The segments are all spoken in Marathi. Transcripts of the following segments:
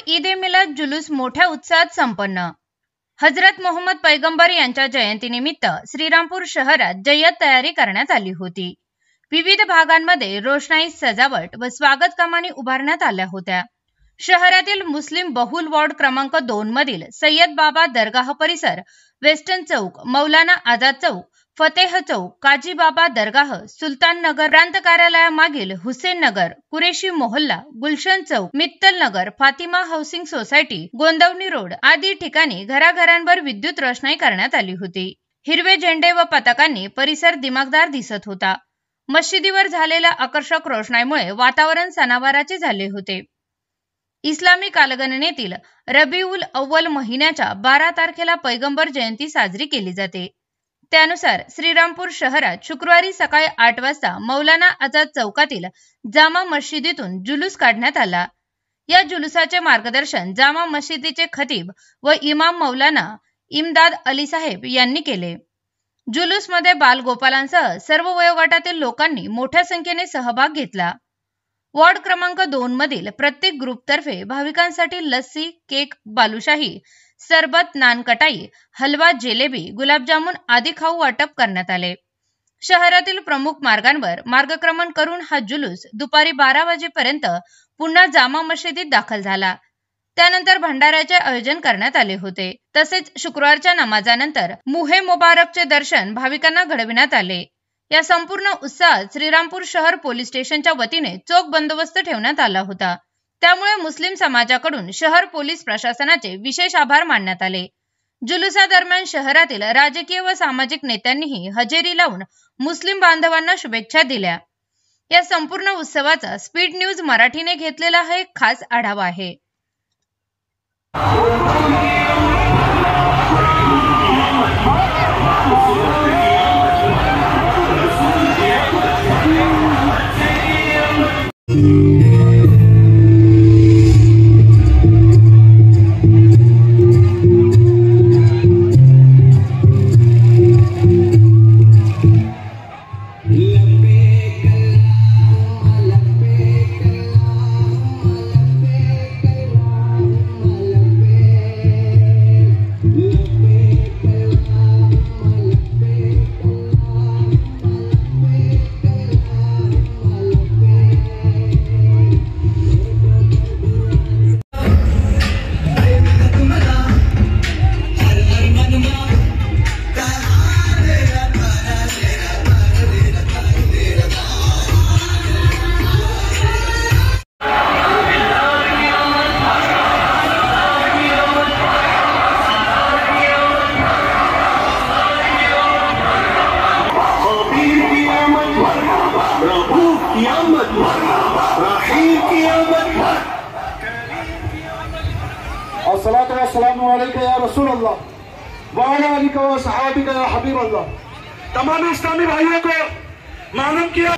ईद-ए-मिलाद जुलूस मोठ्या उत्साहात संपन्न। हजरत मोहम्मद पैगंबर यांच्या जयंतीनिमित्त श्रीरामपूर शहरात जय्यत तयारी करण्यात आली होती। विविध भागांमध्ये रोषणाई, सजावट व स्वागत कमानी उभारण्यात आल्या होत्या। शहरातील मुस्लिम बहुल वॉर्ड क्रमांक 2 मधील सय्यद बाबा दरगाह परिसर, वेस्टर्न चौक, मौलाना आझाद चौक, फतेह चौक, काजी बाबा दरगाह, सुलतान नगर प्रांत कार्यालयामागील हुसेन नगर, कुरेशी मोहल्ला, गुलशन चौक, मित्तल नगर, फातिमा हाऊसिंग सोसायटी, गोंदवणी रोड आदी ठिकाणी घराघरांवर विद्युत रोषणाई करण्यात आली होती। हिरवे झेंडे व पताकांनी परिसर दिमागदार दिसत होता। मशिदीवर झालेल्या आकर्षक रोषणाईमुळे वातावरण सणावाराचे झाले होते। इस्लामी कालगणनेतील रबीउल अव्वल महिन्याच्या 12 तारखेला पैगंबर जयंती साजरी केली जाते। त्यानुसार श्रीरामपूर शहरात शुक्रवारी सकाळी 8 वाजता मौलाना आझाद चौकातील जामा मशिदीतून जुलूस काढण्यात आला। या जुलूसाचे मार्गदर्शन जामा मशिदीचे खतीब व इमाम मौलाना इमदाद अली साहेब यांनी केले। जुलूसमध्ये बालगोपालांसह सर्व वयोगटातील लोकांनी मोठ्या संख्येने सहभाग घेतला। वॉर्ड क्रमांक 2 मधील प्रत्येक ग्रुपतर्फे भाविकांसाठी लस्सी, केक, बालुशाही, सरबत, नानकटाई, हलवा, जिलेबी, गुलाबजामुन आदी खाऊ वाटप करण्यात आले। शहरातील प्रमुख मार्गांवर मार्गक्रमण करून हा जुलूस दुपारी 12 वाजेपर्यंत पुन्हा जामा मशिदीत दाखल झाला। त्यानंतर भंडाऱ्याचे आयोजन करण्यात आले होते। तसेच शुक्रवारच्या नमाजानंतर मुहे मुबारकचे दर्शन भाविकांना घडविण्यात आले। या संपूर्ण उत्साहात श्रीरामपूर शहर पोलीस स्टेशनच्या वतीने चोख बंदोबस्त ठेवण्यात आला होता। त्यामुळे मुस्लिम समाजाकडून शहर पोलीस प्रशासनाचे विशेष आभार मानण्यात आले। जुलूसादरम्यान शहरातील राजकीय व सामाजिक नेत्यांनीही हजेरी लावून मुस्लिम बांधवांना शुभेच्छा दिल्या। या संपूर्ण उत्सवाचा स्पीड न्यूज मराठीने घेतलेला हा एक खास आढावा आहे। अस्सलातु वस्सलामु अलैका या रसूल अल्लाह व अला आलिका व सहाबिका या हबीब अल्लाह। तमाम इस्लामी भाइयों को मालूम किया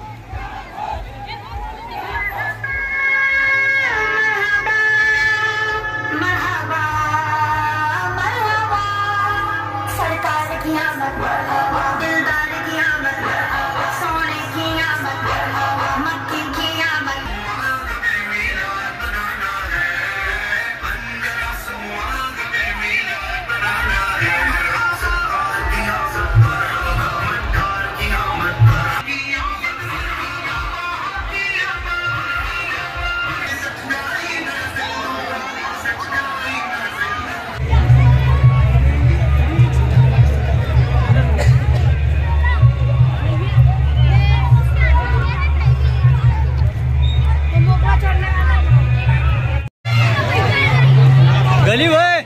गली भाई,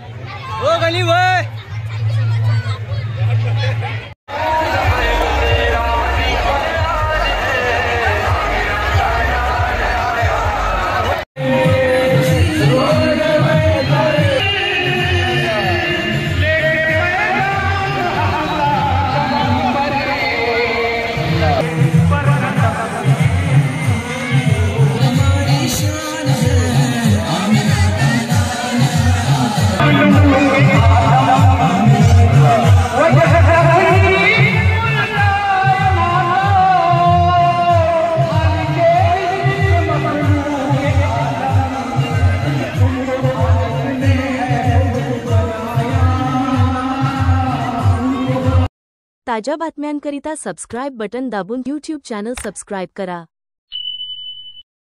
ओ गली भाई। Thank you. ताज्या बातम्यांकरिता सबस्क्राईब बटन दाबून YouTube चॅनल सबस्क्राईब करा.